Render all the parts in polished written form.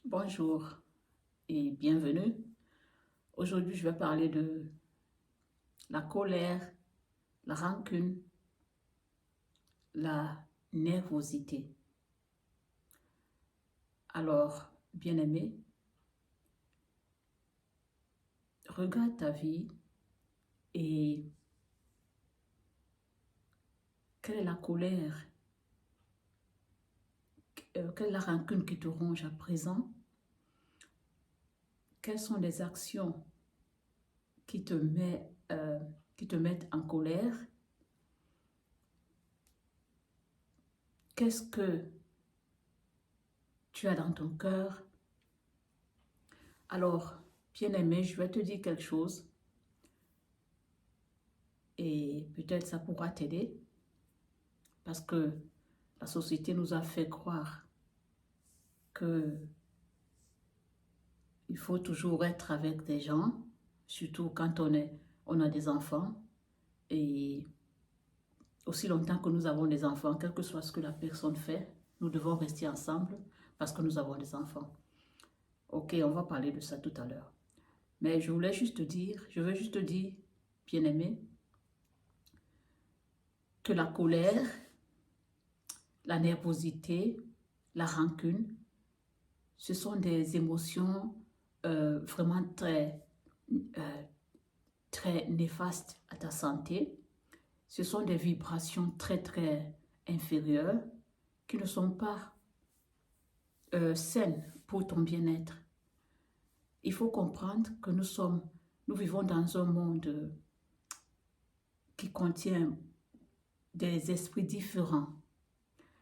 Bonjour et bienvenue. Aujourd'hui, je vais parler de la colère, la rancune, la nervosité. Alors, bien-aimé, regarde ta vie et quelle est la colère, quelle est la rancune qui te ronge à présent? Quelles sont les actions qui qui te mettent en colère? Qu'est-ce que tu as dans ton cœur? Alors, bien-aimé, je vais te dire quelque chose et peut-être ça pourra t'aider parce que la société nous a fait croire que il faut toujours être avec des gens, surtout quand on a des enfants. Et aussi longtemps que nous avons des enfants, quel que soit ce que la personne fait, nous devons rester ensemble parce que nous avons des enfants. Ok, on va parler de ça tout à l'heure. Mais je veux juste te dire, bien-aimé, que la colère, la nervosité, la rancune, ce sont des émotions vraiment euh, très néfastes à ta santé. Ce sont des vibrations très inférieures qui ne sont pas saines pour ton bien-être. Il faut comprendre que nous vivons dans un monde qui contient des esprits différents,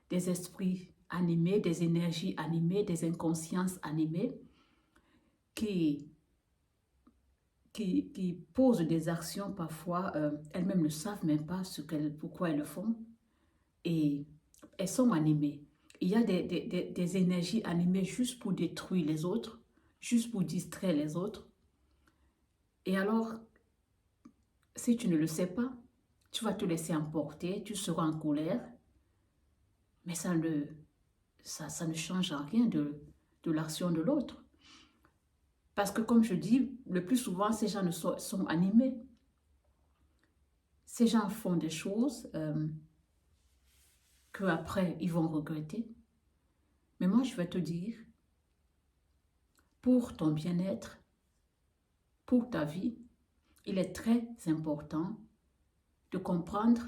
des esprits animés, des énergies animées, des inconsciences animées qui qui posent des actions parfois, elles-mêmes ne savent même pas pourquoi elles le font et elles sont animées. Il y a des énergies animées juste pour détruire les autres, juste pour distraire les autres. Et alors, si tu ne le sais pas, tu vas te laisser emporter, tu seras en colère, mais ça ne change en rien de l'action de l'autre. Parce que comme je dis, le plus souvent, ces gens sont animés. Ces gens font des choses qu'après, ils vont regretter. Mais moi, je vais te dire, pour ton bien-être, pour ta vie, il est très important de comprendre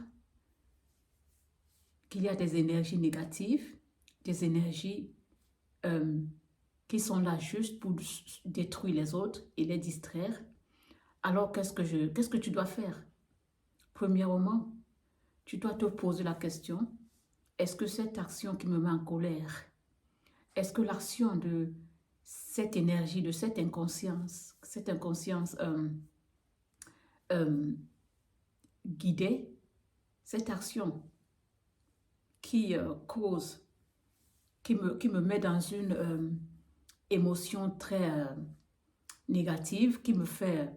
qu'il y a des énergies négatives, des énergies euh, qui sont là juste pour détruire les autres et les distraire. Alors, qu'est-ce que tu dois faire? Premièrement, tu dois te poser la question, est-ce que cette action qui me met en colère, est-ce que l'action de cette énergie, de cette inconscience euh, guidée, cette action qui cause, qui me met dans une émotion très négative, qui me fait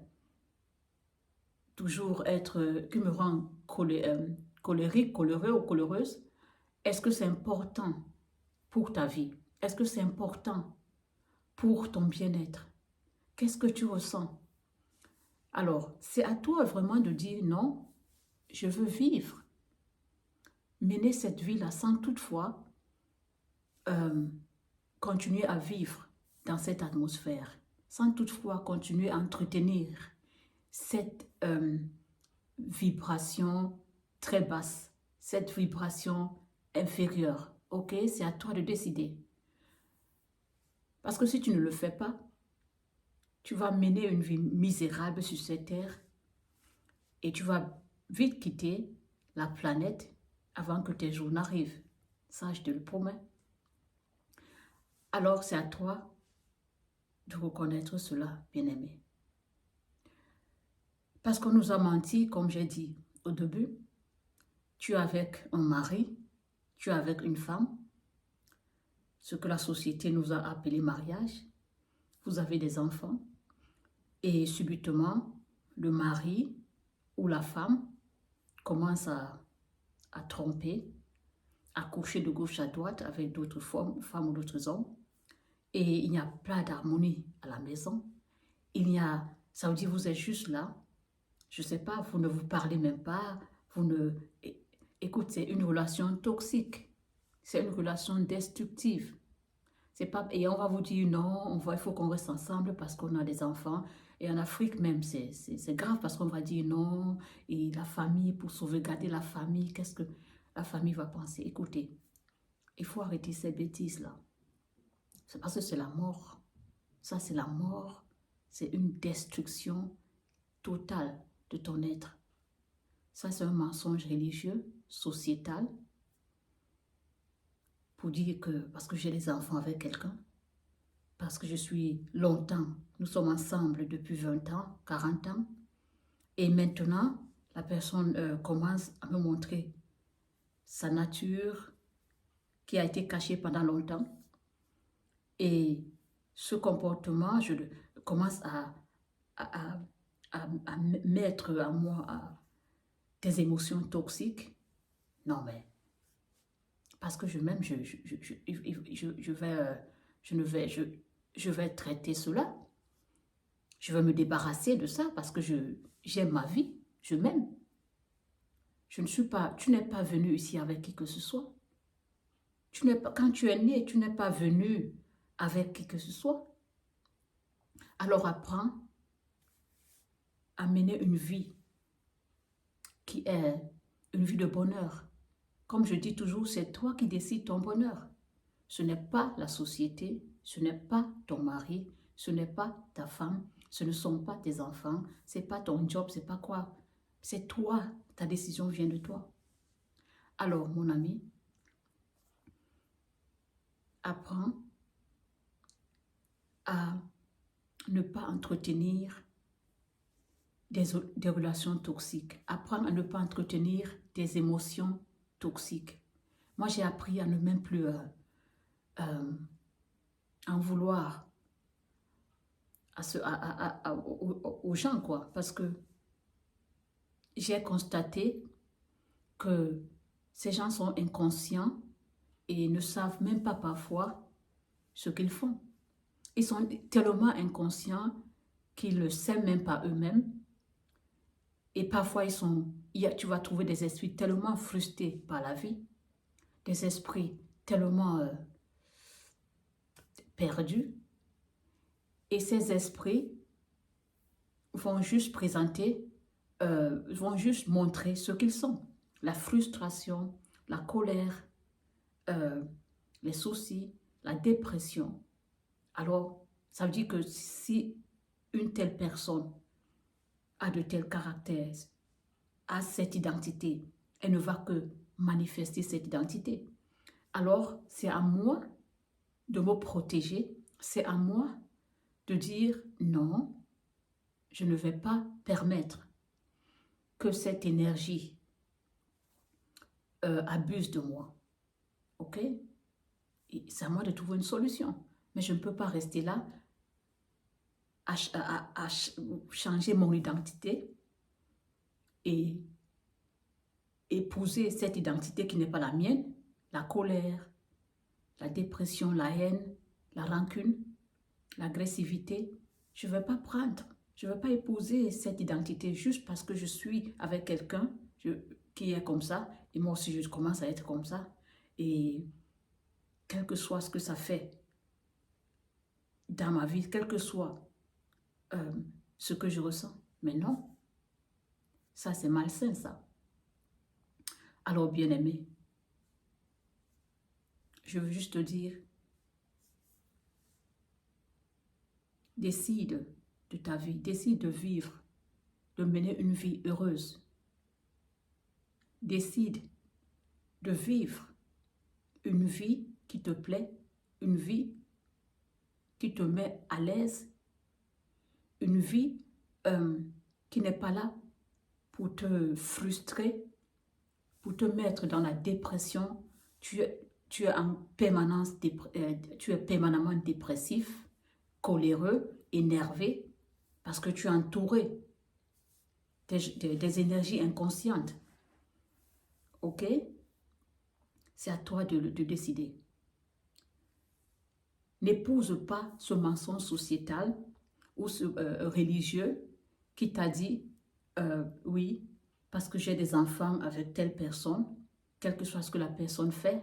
toujours qui me rend colérique, coléreux ou coléreuse, est-ce que c'est important pour ta vie? Est-ce que c'est important pour ton bien-être? Qu'est-ce que tu ressens? Alors, c'est à toi vraiment de dire non, je veux vivre, mener cette vie-là sans toutefois euh, continuer à vivre dans cette atmosphère, sans toutefois continuer à entretenir cette vibration très basse, cette vibration inférieure. Ok, c'est à toi de décider. Parce que si tu ne le fais pas, tu vas mener une vie misérable sur cette terre et tu vas vite quitter la planète avant que tes jours n'arrivent. Ça, je te le promets. Alors, c'est à toi de reconnaître cela, bien-aimé. Parce qu'on nous a menti, comme j'ai dit au début, tu es avec un mari, tu es avec une femme, ce que la société nous a appelé mariage, vous avez des enfants, et subitement, le mari ou la femme commence à tromper, à coucher de gauche à droite avec d'autres femmes ou d'autres hommes, et il n'y a pas d'harmonie à la maison. Il y a, ça veut dire vous êtes juste là, je ne sais pas, vous ne vous parlez même pas, vous ne... Écoute, c'est une relation toxique, c'est une relation destructive. C'est pas, et on va vous dire non, il faut qu'on reste ensemble parce qu'on a des enfants. Et en Afrique même, c'est grave parce qu'on va dire non, et la famille, pour sauvegarder la famille, qu'est-ce que la famille va penser? Écoutez, il faut arrêter ces bêtises-là. C'est parce que c'est la mort. Ça, c'est la mort. C'est une destruction totale de ton être. Ça, c'est un mensonge religieux, sociétal, pour dire que parce que j'ai des enfants avec quelqu'un, parce que je suis longtemps, nous sommes ensemble depuis 20 ans, 40 ans, et maintenant, la personne commence à me montrer sa nature qui a été cachée pendant longtemps, et ce comportement, je commence à, à mettre à moi des émotions toxiques. Non, mais parce que je-même, je vais, je ne vais, je vais traiter cela. Je vais me débarrasser de ça parce que j'aime ma vie, je m'aime. Je ne suis pas, tu n'es pas venu ici avec qui que ce soit. Quand tu es né, tu n'es pas venu avec qui que ce soit. Alors apprends à mener une vie qui est une vie de bonheur. Comme je dis toujours, c'est toi qui décides ton bonheur. Ce n'est pas la société, ce n'est pas ton mari, ce n'est pas ta femme, ce ne sont pas tes enfants, ce n'est pas ton job, c'est pas quoi. C'est toi, ta décision vient de toi. Alors, mon ami, apprends à ne pas entretenir des relations toxiques. Apprends à ne pas entretenir des émotions toxiques. Moi, j'ai appris à ne même plus en vouloir aux gens, quoi. Parce que j'ai constaté que ces gens sont inconscients et ne savent même pas parfois ce qu'ils font. Ils sont tellement inconscients qu'ils ne s'aiment même pas eux-mêmes. Et parfois, tu vas trouver des esprits tellement frustrés par la vie, des esprits tellement perdus. Et ces esprits vont juste vont juste montrer ce qu'ils sont. La frustration, la colère, euh, les soucis, la dépression. Alors, ça veut dire que si une telle personne a de tels caractères, a cette identité, elle ne va que manifester cette identité. Alors, c'est à moi de me protéger, c'est à moi de dire non, je ne vais pas permettre que cette énergie abuse de moi. Ok? C'est à moi de trouver une solution. Mais je ne peux pas rester là à changer mon identité et épouser cette identité qui n'est pas la mienne, la colère, la dépression, la haine, la rancune, l'agressivité. Je ne vais pas prendre, je ne vais pas épouser cette identité juste parce que je suis avec quelqu'un qui est comme ça et moi aussi je commence à être comme ça. Et quel que soit ce que ça fait dans ma vie, quel que soit ce que je ressens. Mais non, ça c'est malsain ça. Alors bien-aimé, je veux juste te dire, décide de ta vie, décide de vivre, de mener une vie heureuse. Décide de vivre une vie qui te plaît, une vie qui te met à l'aise, une vie qui n'est pas là pour te frustrer, pour te mettre dans la dépression. Tu es en permanence, tu es permanemment dépressif, coléreux, énervé, parce que tu es entouré des énergies inconscientes. Ok? C'est à toi de décider. N'épouse pas ce mensonge sociétal ou religieux qui t'a dit, oui, parce que j'ai des enfants avec telle personne, quel que soit ce que la personne fait,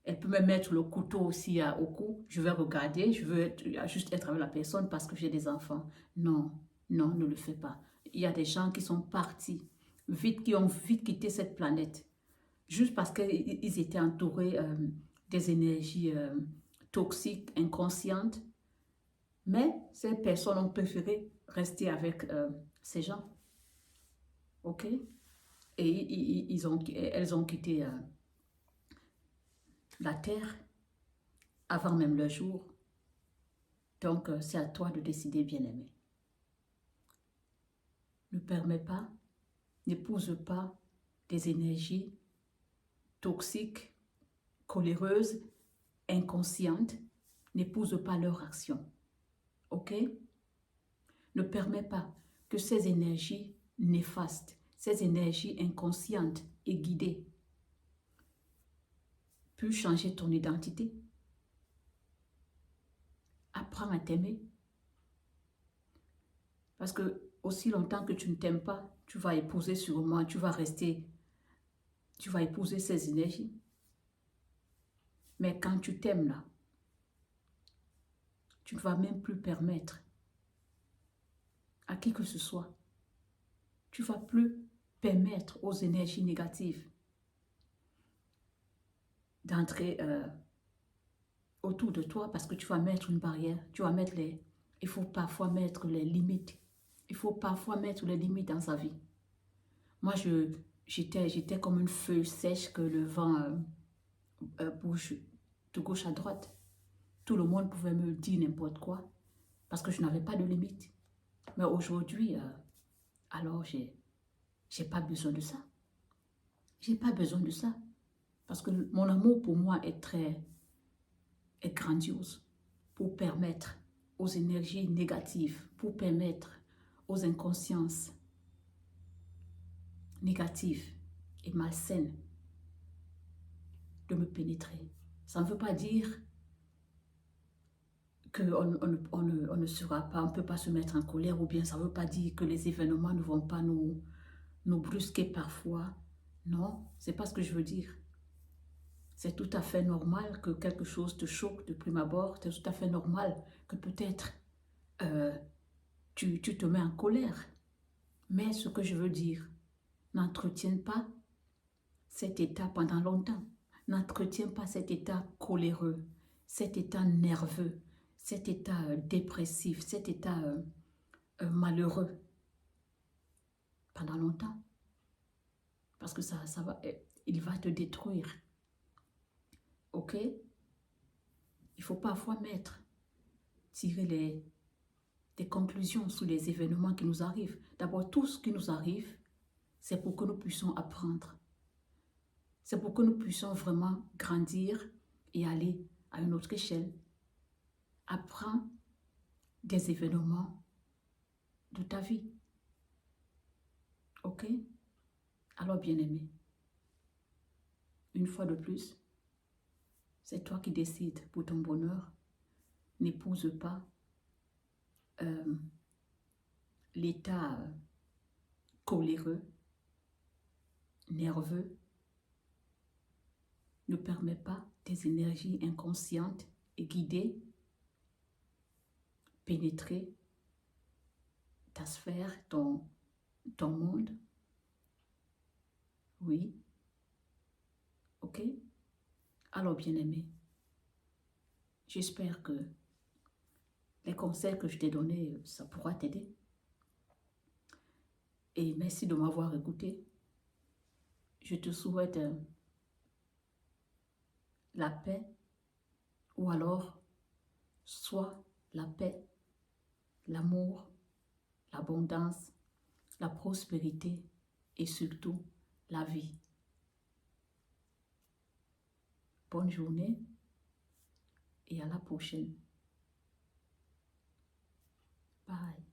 elle peut me mettre le couteau aussi au cou, je vais regarder, je veux juste être avec la personne parce que j'ai des enfants. Non, non, ne le fais pas. Il y a des gens qui sont partis, qui ont vite quitté cette planète, juste parce qu'ils étaient entourés des énergies toxiques, inconscientes, mais ces personnes ont préféré rester avec ces gens, ok? Et elles ont quitté la terre avant même le jour. Donc, c'est à toi de décider, bien-aimé. Ne permets pas, n'épouse pas des énergies toxiques, coléreuses, inconscientes. N'épouse pas leur action, ok? Ne permets pas que ces énergies néfastes, ces énergies inconscientes et guidées puissent changer ton identité. Apprends à t'aimer. Parce que aussi longtemps que tu ne t'aimes pas, tu vas épouser sûrement, tu vas épouser ces énergies. Mais quand tu t'aimes là, tu ne vas même plus permettre à qui que ce soit, tu ne vas plus permettre aux énergies négatives d'entrer autour de toi parce que tu vas mettre une barrière, il faut parfois mettre les limites. Il faut parfois mettre les limites dans sa vie. Moi, j'étais comme une feuille sèche que le vent bouge de gauche à droite. Tout le monde pouvait me dire n'importe quoi parce que je n'avais pas de limite. Mais aujourd'hui, alors j'ai pas besoin de ça. J'ai pas besoin de ça. Parce que mon amour pour moi est grandiose pour permettre aux énergies négatives, pour permettre aux inconsciences négatives et malsaines de me pénétrer. Ça ne veut pas dire qu'on ne sera pas, on ne peut pas se mettre en colère, ou bien ça ne veut pas dire que les événements ne vont pas nous brusquer parfois. Non, c'est pas ce que je veux dire. C'est tout à fait normal que quelque chose te choque de prime abord. C'est tout à fait normal que peut-être tu te mets en colère. Mais ce que je veux dire, n'entretiens pas cet état pendant longtemps. N'entretiens pas cet état coléreux, cet état nerveux, cet état dépressif, cet état malheureux pendant longtemps. Parce que il va te détruire. Ok? Il faut parfois tirer des conclusions sur les événements qui nous arrivent. D'abord, tout ce qui nous arrive, c'est pour que nous puissions apprendre. C'est pour que nous puissions vraiment grandir et aller à une autre échelle. Apprends des événements de ta vie. Ok? Alors, bien-aimé, une fois de plus, c'est toi qui décides pour ton bonheur. N'épouse pas l'état coléreux, nerveux. Ne permets pas tes énergies inconscientes et guidées pénétrer ta sphère, ton monde. Oui. Ok? Alors, bien-aimé, j'espère que les conseils que je t'ai donnés, ça pourra t'aider. Et merci de m'avoir écouté. Je te souhaite la paix, ou alors soit la paix, l'amour, l'abondance, la prospérité et surtout la vie. Bonne journée et à la prochaine. Bye.